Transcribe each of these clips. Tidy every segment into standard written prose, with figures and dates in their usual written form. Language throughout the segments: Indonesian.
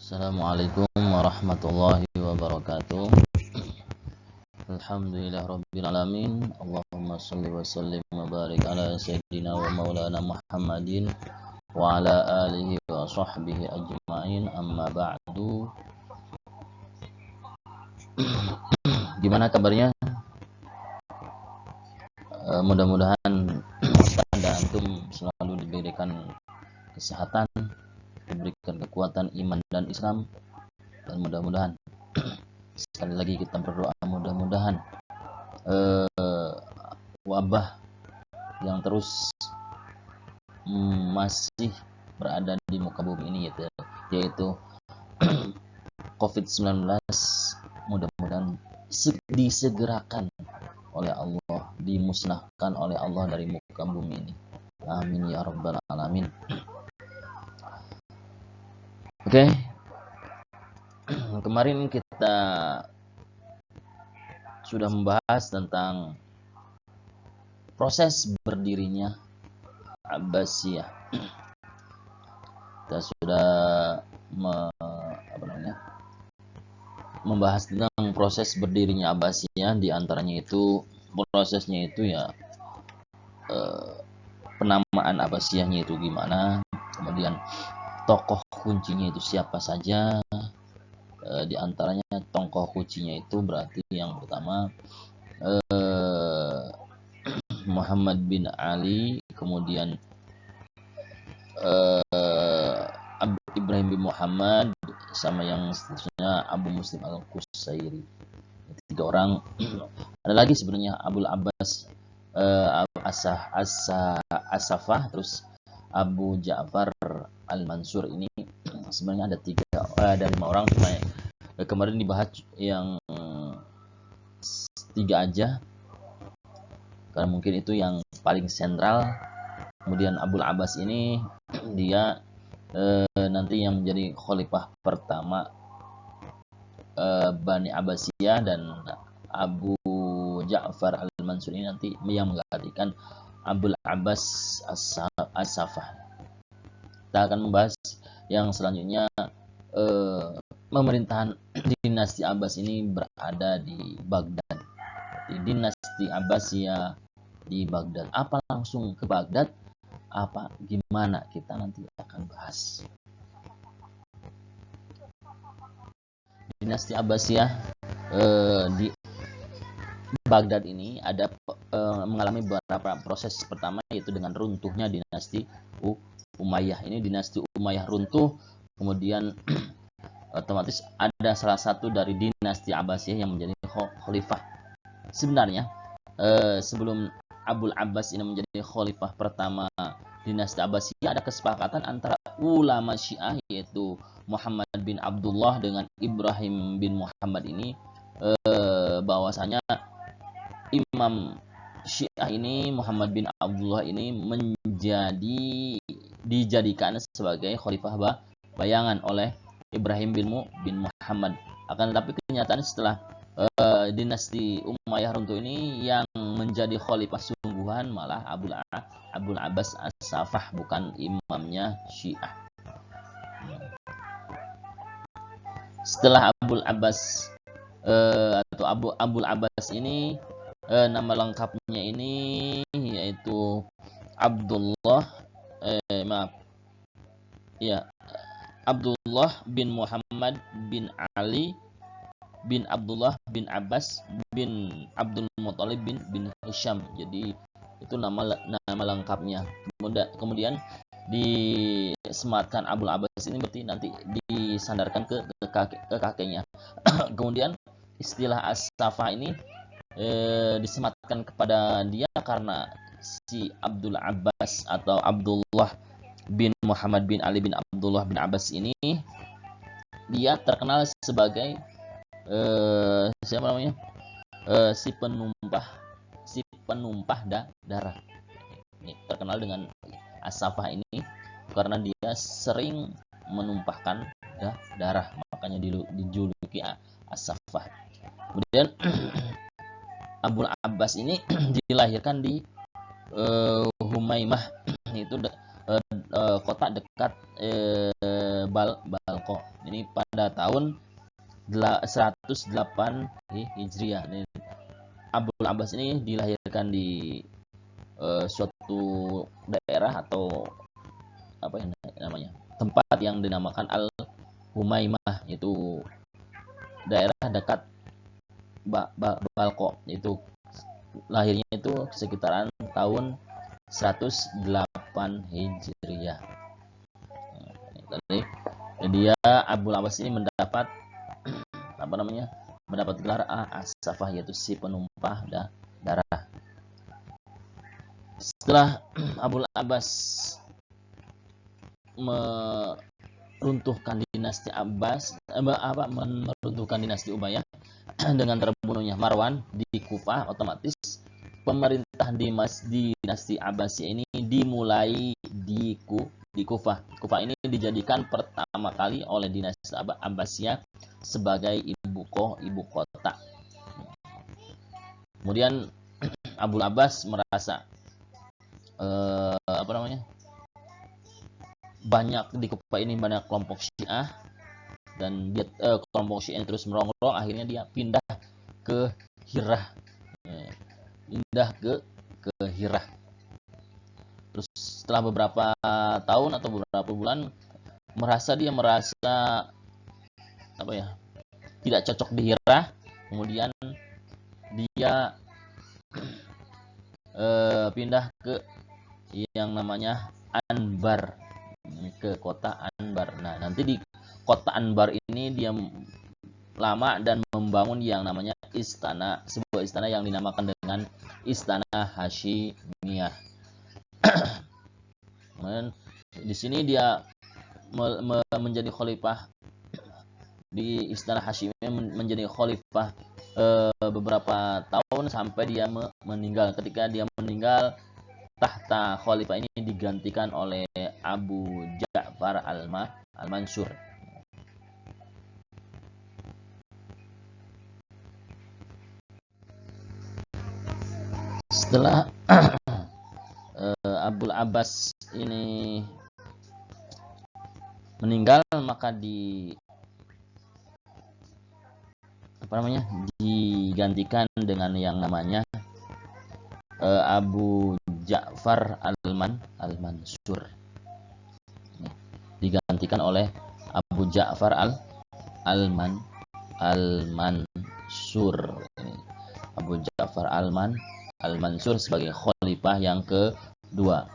Assalamualaikum warahmatullahi wabarakatuh. Alhamdulillah rabbil alamin. Allahumma shalli wa sallim wa barik ala sayyidina wa maulana Muhammadin wa ala alihi wa sahbihi ajma'in. Amma ba'du. Gimana kabarnya? Mudah-mudahan Anda antum selalu diberikan kesehatan, diberikan kekuatan iman dan Islam, dan mudah-mudahan sekali lagi kita berdoa mudah-mudahan wabah yang terus masih berada di muka bumi ini yaitu COVID-19 mudah-mudahan disegerakan oleh Allah, dimusnahkan oleh Allah dari muka bumi ini. Amin ya rabbal alamin. Oke. Kemarin kita sudah membahas tentang proses berdirinya Abbasiyah. Kita sudah membahas tentang proses berdirinya Abbasiyah. Di antaranya itu prosesnya itu ya penamaan Abbasiyahnya itu gimana, kemudian tokoh kuncinya itu siapa saja. Di antaranya tokoh kuncinya itu berarti yang pertama Muhammad bin Ali, kemudian Ibrahim bin Muhammad, sama yang seterusnya Abu Muslim al-Qusairi. Tiga orang. Ada lagi sebenarnya Abul Abbas As-Safah, terus Abu Ja'far Al-Mansur. Ini sebenarnya ada 5 orang, cuma kemarin dibahas yang 3 aja karena mungkin itu yang paling sentral. Kemudian Abul Abbas ini dia nanti yang menjadi khalifah pertama Bani Abbasiyah, dan Abu Ja'far Al-Mansur ini nanti yang menggantikan Abul Abbas As-Safah. Kita akan membahas yang selanjutnya. Pemerintahan dinasti Abbas ini berada di Baghdad. Di dinasti Abbasiyah di Baghdad. Apa langsung ke Baghdad? Apa gimana? Kita nanti akan bahas. Dinasti Abbasiyah di Baghdad ini ada mengalami beberapa proses. Pertama yaitu dengan runtuhnya dinasti Umayyah. Ini dinasti Umayyah runtuh, kemudian otomatis ada salah satu dari dinasti Abbasiyah yang menjadi khalifah. Sebenarnya sebelum Abul Abbas ini menjadi khalifah pertama dinasti Abbasiyah, ada kesepakatan antara ulama Syiah yaitu Muhammad bin Abdullah dengan Ibrahim bin Muhammad ini, bahwasanya Imam Syiah ini Muhammad bin Abdullah ini dijadikan sebagai khalifah bayangan oleh Ibrahim bin Muhammad. Akan tetapi kenyataan setelah dinasti Umayyah runtuh ini, yang menjadi khalifah sungguhan malah Abul Abbas As-Safah, bukan imamnya Syiah. Setelah Abul Abbas atau Abul Abbas ini, nama lengkapnya ini yaitu Abdullah Abdullah bin Muhammad bin Ali bin Abdullah bin Abbas bin Abdul Muthalib bin Hisham. Jadi itu nama lengkapnya. Kemudian disematkan Abul Abbas ini berarti nanti disandarkan ke kakeknya. Kemudian istilah As-Safah ini disematkan kepada dia karena si Abdul Abbas atau Abdullah bin Muhammad bin Ali bin Abdullah bin Abbas ini dia terkenal sebagai si penumpah darah. Ini terkenal dengan As-Safah ini karena dia sering menumpahkan darah, makanya dijuluki As-Safah. Kemudian Abul Abbas ini dilahirkan di Humaimah, itu kota dekat Balko. Ini pada tahun 108 Hijriah. Abul Abbas ini dilahirkan di suatu daerah atau apa yang namanya, tempat yang dinamakan Al-Humaimah, itu daerah dekat Balko. Itu lahirnya itu sekitaran tahun 108 Hijriah. Jadi dia Abul Abbas ini mendapat mendapat gelar As-Safah, yaitu si penumpah darah. Setelah Abul Abbas meruntuhkan dinasti meruntuhkan dinasti Umayyah dengan terbunuhnya Marwan di Kufah, otomatis pemerintah di dinasti Abbasiyah ini dimulai di Kufah. Kufah ini dijadikan pertama kali oleh dinasti Abbasiyah sebagai ibu kota. Kemudian Abul Abbas merasa banyak di Kufah ini banyak kelompok Syiah, dan dia kelompok Syiah terus merongrong. Akhirnya dia pindah ke Hirah. Terus setelah beberapa tahun atau beberapa bulan dia merasa tidak cocok di Hirah. Kemudian dia pindah ke yang namanya Anbar, ke kota Anbar. Nah, nanti di kota Anbar ini dia lama dan membangun yang namanya sebuah istana yang dinamakan dengan Istana Hashimiyah. Di sini dia menjadi khalifah di Istana Hashimiyah, menjadi khalifah beberapa tahun sampai dia meninggal. Ketika dia meninggal, tahta khalifah ini digantikan oleh Abu Ja'far Al-Mansur. Setelah Abul Abbas ini meninggal, maka digantikan dengan yang namanya Abu Ja'far Al-Mansur. Digantikan oleh Abu Ja'far Al-Mansur. Abu Ja'far Al-Mansur sebagai khalifah yang kedua.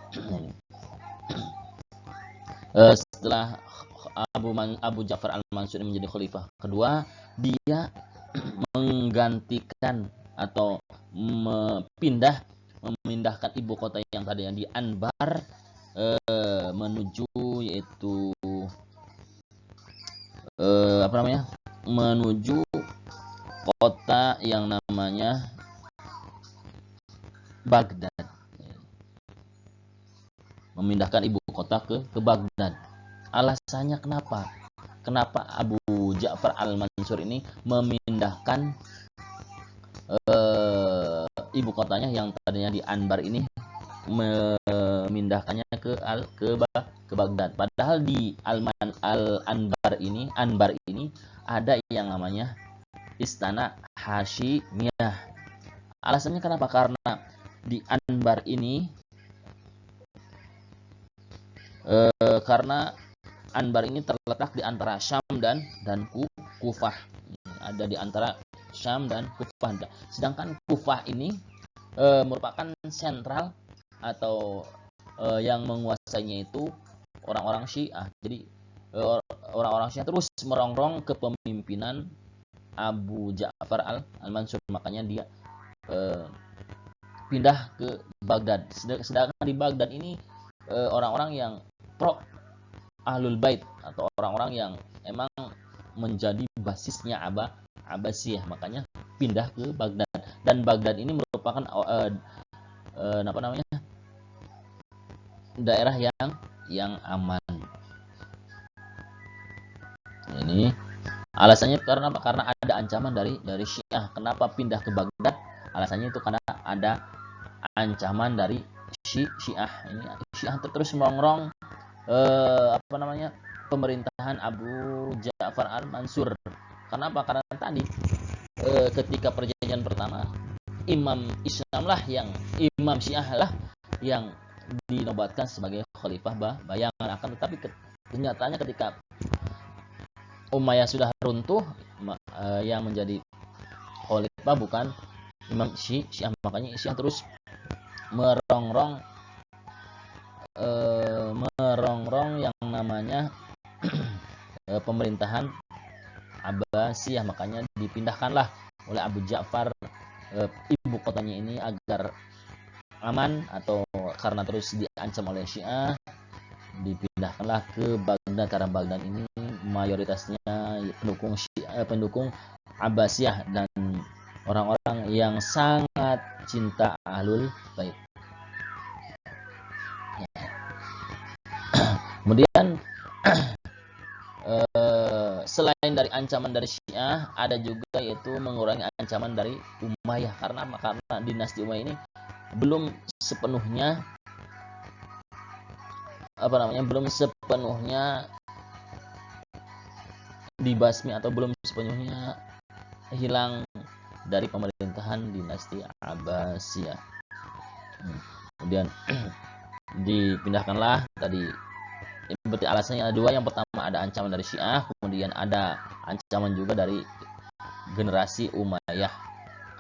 Setelah Abu Ja'far Al-Mansur menjadi khalifah kedua, dia menggantikan atau memindahkan ibu kota yang tadinya di Anbar menuju menuju kota yang namanya Baghdad. Memindahkan ibu kota ke Baghdad. Alasannya kenapa Abu Ja'far Al-Mansur ini memindahkan ibu kotanya yang tadinya di Anbar ini, memindahkannya ke Baghdad. Padahal di Anbar ini ada yang namanya Istana Hashimiyah. Alasannya kenapa? Karena di Anbar ini karena Anbar ini terletak di antara Syam dan Kufah. Ada di antara Syam dan Kufah. Sedangkan Kufah ini merupakan sentral atau yang menguasainya itu orang-orang Syiah. Jadi orang-orang Syiah terus merongrong ke pemimpinan Abu Ja'far Al-Mansur. Makanya dia pindah ke Baghdad. Sedangkan di Baghdad ini orang-orang yang pro Ahlul Bait atau orang-orang yang emang menjadi basisnya Abbasiyah, makanya pindah ke Baghdad. Dan Baghdad ini merupakan daerah yang aman. Ini alasannya karena ada ancaman dari Syiah. Kenapa pindah ke Baghdad? Alasannya itu karena ada ancaman dari Syiah. Ini Syiah terus merongrong pemerintahan Abu Ja'far al-Mansur. Kenapa? Karena tadi ketika perjanjian pertama, Imam Syiah lah yang dinobatkan sebagai khalifah bayangan. Akan tetapi kenyataannya ketika Umayyah sudah runtuh, yang menjadi khalifah bukan Imam Syiah. Makanya Syiah terus merongrong yang namanya pemerintahan Abbasiyah. Makanya dipindahkanlah oleh Abu Ja'far ibu kotanya ini agar aman, atau karena terus diancam oleh Syiah, dipindahkanlah ke Baghdad. Karena Baghdad ini mayoritasnya pendukung Abbasiyah dan orang-orang yang sangat cinta Ahlul Bait. Kemudian selain dari ancaman dari Syiah, ada juga yaitu mengurangi ancaman dari Umayyah. Karena apa? Karena dinasti Umayyah ini belum sepenuhnya dibasmi atau belum sepenuhnya hilang dari pemerintahan dinasti Abbasiyah. Kemudian dipindahkanlah tadi. Berarti alasannya ada dua. Yang pertama ada ancaman dari Syiah, kemudian ada ancaman juga dari generasi Umayyah,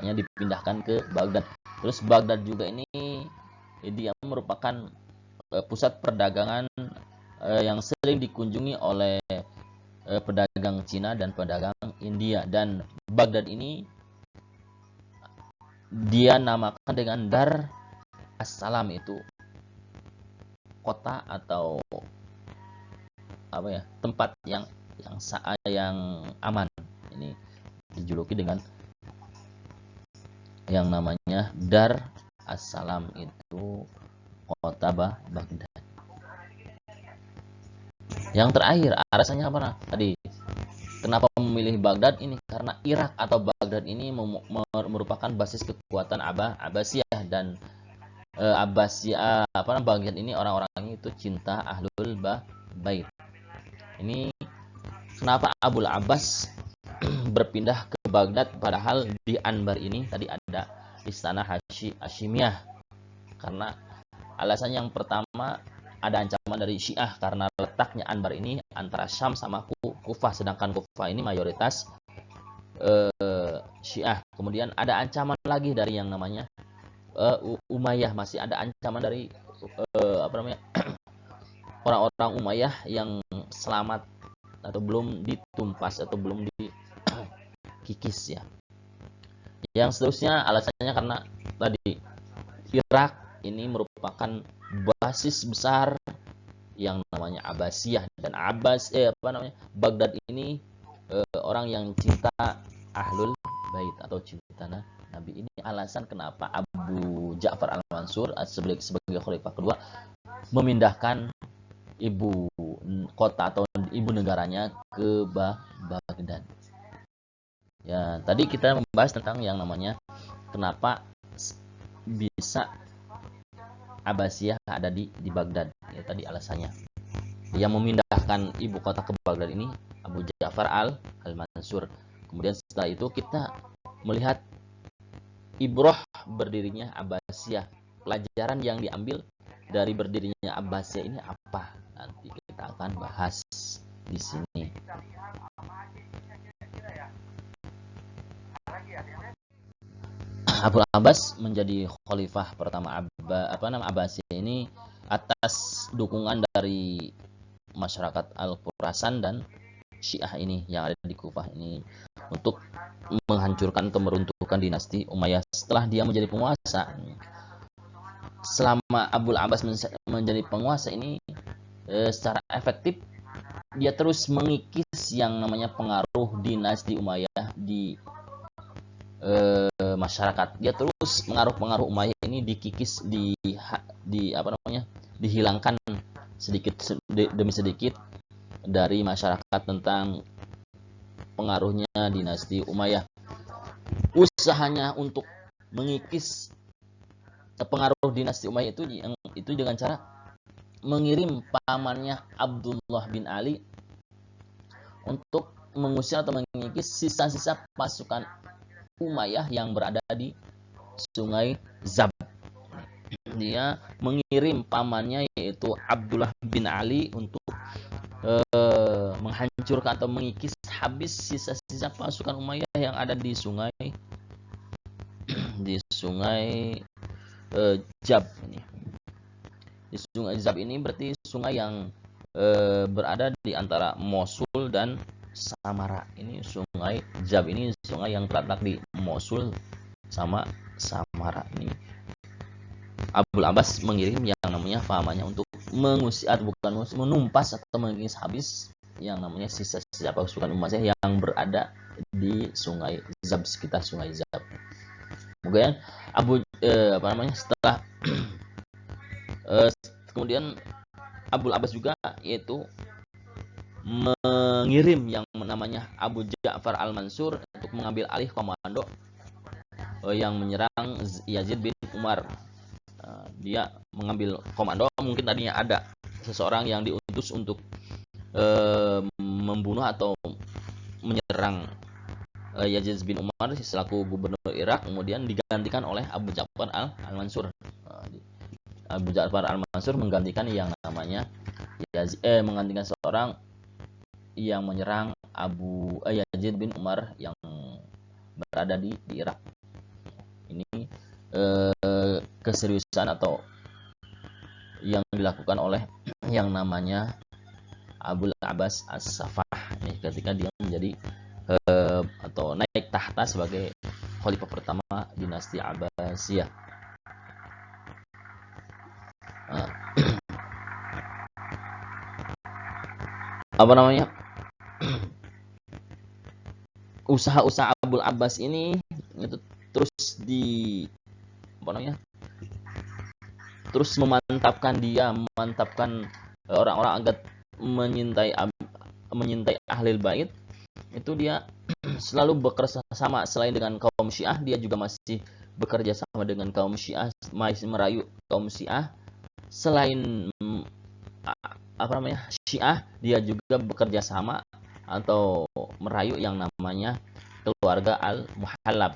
hanya dipindahkan ke Baghdad. Terus Baghdad juga ini dia merupakan pusat perdagangan yang sering dikunjungi oleh pedagang Cina dan pedagang India. Dan Baghdad ini dia namakan dengan Dar As-Salam, itu kota atau tempat yang aman. Ini dijuluki dengan yang namanya Dar As-Salam, itu kota Baghdad. Yang terakhir, alasannya apa? Tadi kenapa memilih Baghdad ini? Karena Irak atau Baghdad ini merupakan basis kekuatan Abbasiyah, dan Abbasiyah Baghdad ini orang-orangnya itu cinta Ahlul Bait. Ini kenapa Abul Abbas berpindah ke Baghdad, padahal di Anbar ini tadi ada istana Hashimiyah. Karena alasan yang pertama ada ancaman dari Syiah, karena letaknya Anbar ini antara Syam sama Kufah, sedangkan Kufah ini mayoritas Syiah. Kemudian ada ancaman lagi dari yang namanya Umayyah, masih ada ancaman dari orang-orang Umayyah yang selamat atau belum ditumpas atau belum dikikis ya. Yang seterusnya alasannya karena tadi Irak ini merupakan basis besar yang namanya Abbasiyah, dan Baghdad ini orang yang cinta Ahlul Bait atau cinta Nabi. Ini alasan kenapa Abu Ja'far al-Mansur sebagai khalifah kedua memindahkan ibu kota atau ibu negaranya ke Baghdad. Ya, tadi kita membahas tentang yang namanya kenapa bisa Abbasiyah ada di Baghdad. Ya, tadi alasannya. Yang memindahkan ibu kota ke Baghdad ini Abu Ja'far al-Mansur. Kemudian setelah itu kita melihat ibrah berdirinya Abbasiyah. Pelajaran yang diambil dari berdirinya Abbasiyah ini apa? Nanti kita akan bahas di sini. Abu Abbas menjadi khalifah pertama Abbasiyah ini atas dukungan dari masyarakat Al-Khurasan dan Syiah ini yang ada di Kufah ini untuk menghancurkan atau meruntuhkan dinasti Umayyah setelah dia menjadi penguasa. Selama Abu Abbas menjadi penguasa ini secara efektif dia terus mengikis yang namanya pengaruh dinasti Umayyah di masyarakat. Dia terus pengaruh Umayyah ini dikikis, dihilangkan sedikit demi sedikit dari masyarakat tentang pengaruhnya dinasti Umayyah. Usahanya untuk mengikis pengaruh dinasti Umayyah itu dengan cara mengirim pamannya Abdullah bin Ali untuk mengusir atau mengikis sisa-sisa pasukan Umayyah yang berada di Sungai Zab. Dia mengirim pamannya yaitu Abdullah bin Ali untuk menghancurkan atau mengikis habis sisa-sisa pasukan Umayyah yang ada di sungai Jab ini. Di sungai Zab ini berarti sungai yang berada di antara Mosul dan Samara. Ini sungai Jab ini sungai yang terletak di Mosul sama Samara ini. Abul Abbas mengirim yang namanya pamannya untuk mengusir, bukan menumpas atau mengikis habis yang namanya sisa-sisa pasukan Umayyah yang berada di sungai Zab, sekitar sungai Zab. Kemudian setelah kemudian Abul Abbas juga yaitu mengirim yang namanya Abu Ja'far Al-Mansur untuk mengambil alih komando yang menyerang Yazid bin Umar. Dia mengambil komando, mungkin tadinya ada seseorang yang diutus untuk membunuh atau menyerang Yazid bin Umar selaku gubernur Irak, kemudian digantikan oleh Abu Ja'far Al-Mansur. Abu Ja'far Al-Mansur menggantikan yang namanya menggantikan seorang yang menyerang Yazid bin Umar yang berada di Irak. Ini keseriusan atau yang dilakukan oleh yang namanya Abul Abbas As-Safah ketika dia menjadi atau naik tahta sebagai khalifah pertama dinasti Abbasiyah. Usaha-usaha Abul Abbas ini itu terus memantapkan orang-orang agar menyintai Ahlul Bait. Itu dia selalu bekerja sama. Selain dengan kaum Syiah, dia juga masih bekerja sama dengan kaum Syiah, masih merayu kaum Syiah. Selain Syiah, dia juga bekerja sama atau merayu yang namanya keluarga Al-Muhallab.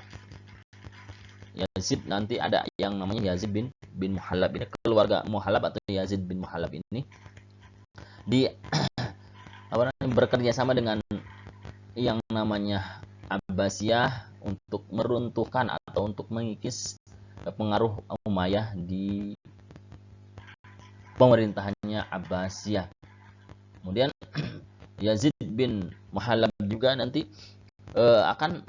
Yazid, nanti ada yang namanya Yazid bin Muhallab. Ini keluarga Muhallab atau Yazid bin Muhallab ini bekerja sama dengan yang namanya Abbasiyah untuk meruntuhkan atau untuk mengikis pengaruh Umayyah di pemerintahannya Abbasiyah. Kemudian Yazid bin Muhallab juga nanti akan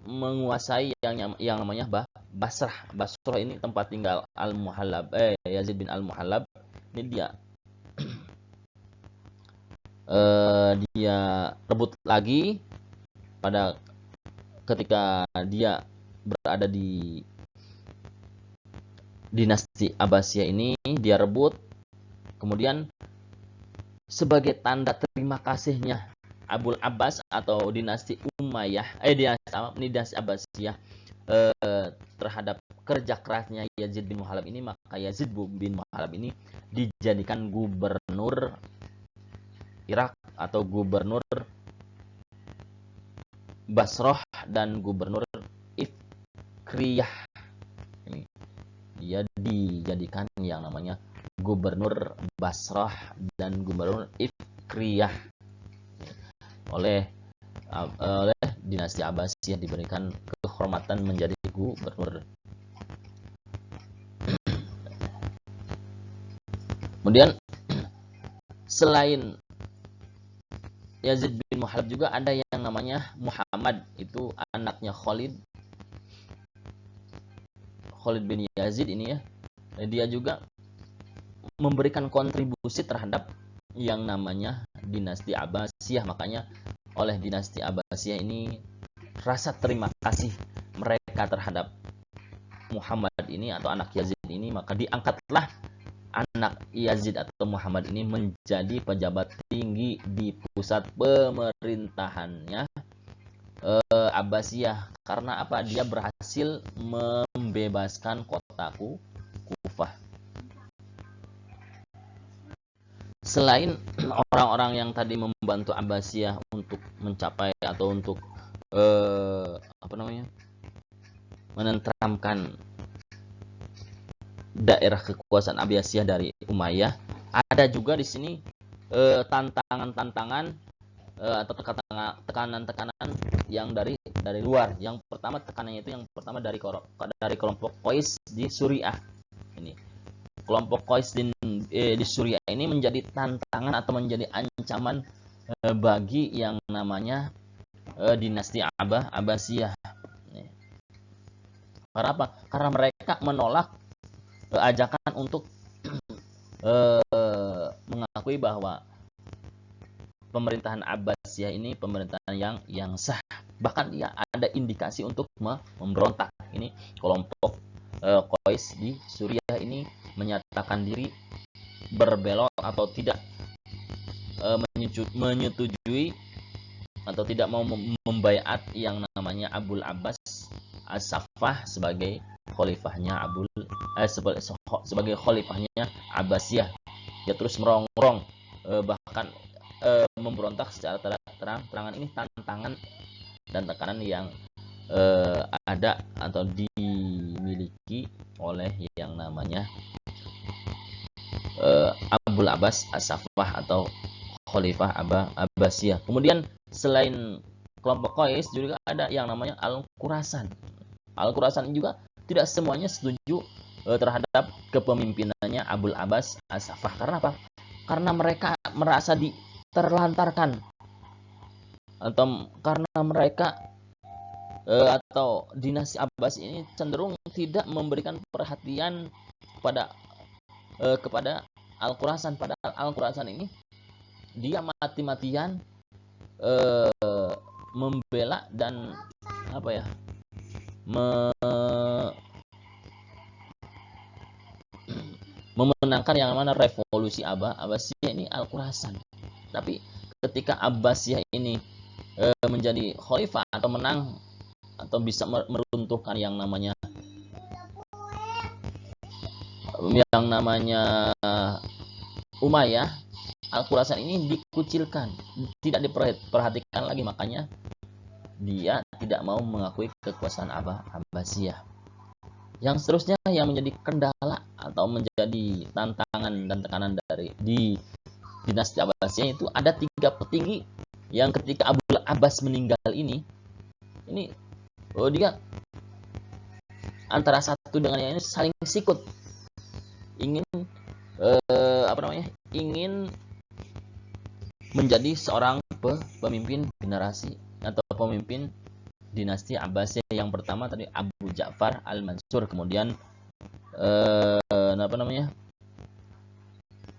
menguasai yang namanya Basrah. Basrah ini tempat tinggal Yazid bin Al-Muhallab. Ini dia rebut lagi pada ketika dia berada di dinasti Abbasiyah ini, dia rebut. Kemudian sebagai tanda terima kasihnya Abul Abbas atau dinasti Umayyah, dinasti Abbasiyah terhadap kerja kerasnya Yazid bin Muhallab ini, maka Yazid bin Muhallab ini dijadikan gubernur Irak atau gubernur Basrah dan gubernur Ifkriyah. Ini dia dijadikan yang namanya gubernur Basrah dan gubernur Ifkriyah oleh dinasti Abbasiyah, diberikan kehormatan menjadi gubernur. Kemudian selain Yazid bin Muhallab juga ada yang namanya Muhammad, itu anaknya Khalid bin Yazid ini ya. Dia juga memberikan kontribusi terhadap yang namanya dinasti Abbasiyah. Makanya oleh dinasti Abbasiyah ini rasa terima kasih mereka terhadap Muhammad ini atau anak Yazid ini, maka diangkatlah anak Yazid atau Muhammad ini menjadi pejabat tinggi di pusat pemerintahannya Abbasiyah. Karena apa? Dia berhasil membebaskan kota Kufah. selain orang-orang yang tadi membantu Abbasiyah untuk mencapai atau untuk apa namanya, menenteramkan daerah kekuasaan Abbasiyah dari Umayyah, ada juga di sini tantangan-tantangan atau tekanan-tekanan yang dari luar. Yang pertama tekanannya itu yang pertama dari kelompok Qais di Suriah. Ini kelompok Qais di Suriah ini menjadi tantangan atau menjadi ancaman bagi yang namanya dinasti Abbasiyah. Karena apa? Karena mereka menolak ajakan untuk mengakui bahwa pemerintahan Abbasiyah ini pemerintahan yang sah. Bahkan dia ada indikasi untuk memberontak. Ini kelompok Qais di Suriah ini menyatakan diri berbelok atau tidak menyetujui atau tidak mau membaiat yang namanya Abul Abbas As-Saffah sebagai khalifahnya sebagai khalifahnya Abbasiyah. Dia terus merongrong bahkan memberontak secara terang-terangan. Ini tantangan dan tekanan yang ada atau dimiliki oleh yang namanya Abul Abbas As-Saffah atau Khalifah Abbasiyah. Kemudian selain kelompok Qais juga ada yang namanya Al-Khurasan. Al-Khurasan juga tidak semuanya setuju terhadap kepemimpinannya Abul Abbas As-Saffah. Karena apa? Karena mereka merasa terlantarkan, atau karena mereka atau dinasti Abbas ini cenderung tidak memberikan perhatian kepada Al-Khurasan. Padahal Al-Khurasan ini dia mati-matian membela dan memenangkan yang mana revolusi Abbasiyah ini Al-Khurasan. Tapi ketika Abbasiyah ini menjadi khalifah atau menang atau bisa meruntuhkan yang namanya Umayyah, Al-Khurasan ini dikucilkan, tidak diperhatikan lagi. Makanya dia tidak mau mengakui kekuasaan Abbasiyah. Yang seterusnya yang menjadi kendala atau menjadi tantangan dan tekanan di dinasti Abbasiyah itu ada 3 petinggi yang ketika Abul Abbas meninggal ini dia antara satu dengan yang ini saling sikut, ingin ingin menjadi seorang pemimpin generasi atau pemimpin dinasti Abbasiyah. Yang pertama tadi Abu Ja'far Al-Mansur, kemudian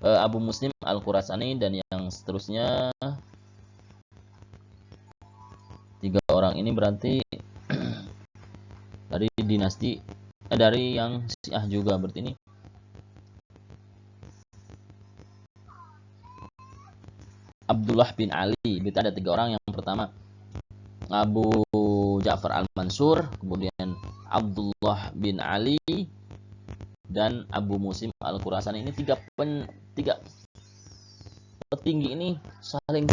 Abu Muslim Al-Khurasani, dan yang seterusnya. 3 orang ini berarti dari dinasti dari yang Syiah juga. Berarti ini Abdullah bin Ali. Berarti ada 3 orang. Yang pertama Abu Ja'far Al-Mansur, kemudian Abdullah bin Ali, dan Abu Muslim Al-Khurasani. Ini 3 petinggi ini saling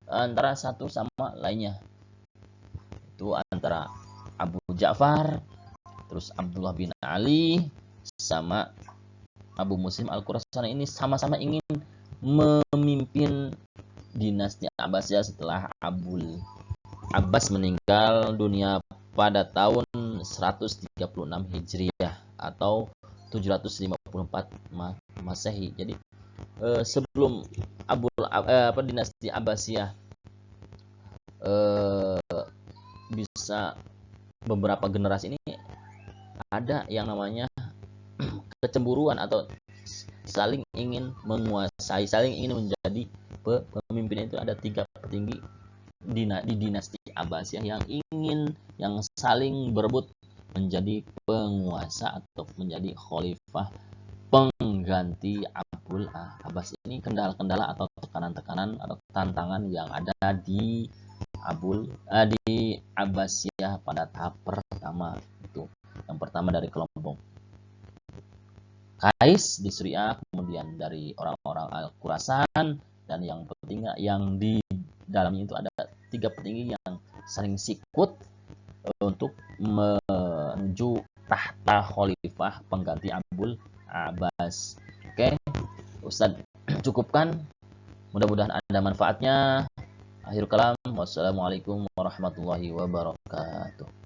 antara satu sama lainnya. Itu antara Abu Ja'far, terus Abdullah bin Ali, sama Abu Muslim Al-Khurasani. Ini sama-sama ingin memimpin dinasti Abbasiyah setelah Abul Abbas meninggal dunia pada tahun 136 Hijriah atau 754 Masehi. Jadi sebelum dinasti Abbasiyah bisa beberapa generasi ini ada yang namanya kecemburuan atau saling ingin menguasai, saling ingin menjadi pemimpin. Itu ada 3 petinggi di dinasti Abbasiyah yang saling berebut menjadi penguasa atau menjadi khalifah pengganti Abul Abbas. Ini kendala-kendala atau tekanan-tekanan atau tantangan yang ada di Abbasiyah pada tahap pertama. Itu yang pertama dari kelompok Qais di Syria, kemudian dari orang-orang Al-Khurasan, dan yang penting yang di dalamnya itu ada 3 petinggi yang saling sikut untuk menuju tahta khalifah pengganti Abul Abbas. Oke, Ustadz cukupkan. Mudah-mudahan ada manfaatnya. Akhir kalam, wassalamualaikum warahmatullahi wabarakatuh.